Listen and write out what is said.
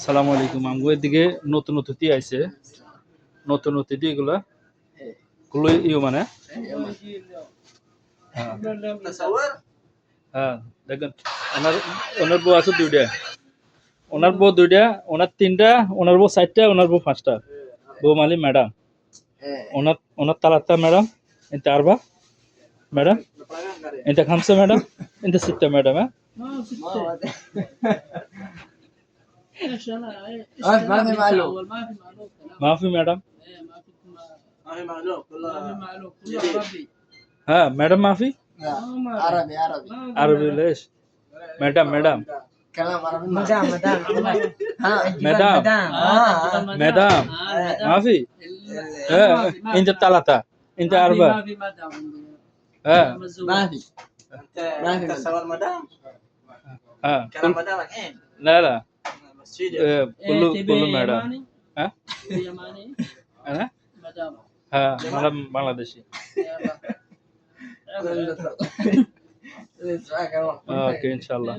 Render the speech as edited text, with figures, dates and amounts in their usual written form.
সালাম আলাইকুম। আমগো এদিকে নতুন অতিথি আইছে। নতুন অতিথি এগুলা গুলো মানে হ্যাঁ হ্যাঁ দেখেন ওনার ওনার বউ আছে দুইটা, ওনার বউ দুইটা, ওনার তিনটা, ওনার বউ চারটা, ওনার বউ পাঁচটা। বউ মালি ম্যাডাম, ওনার ওনার তালাত্তা ম্যাডাম, এটা আরবা ম্যাডাম, এটা খামসা ম্যাডam, এটা সিটটা ম্যাডাম। হ্যাঁ ما في معلوم. মাফি ম্যাডাম। ما في معلوم كله عربي. হ্যাঁ ম্যাডাম মাফি عربي عربي. আরবি লেশ ম্যাডাম ম্যাডাম كلام عربي. مدام مدام. ها مدام. ম্যাডাম মাফি। হ্যাঁ انت ثلاثة انت أربعة. ما في مدام হ্যাঁ ما في. انت تصور مدام হ্যাঁ كلام مدام الحين لا لا بس فيديو كله كله ম্যাডাম। হ্যাঁ يماني أنا مدام হ্যাঁ ম্যাডাম বাংলাদেশি। يلا. ওকে ইনশাআল্লাহ।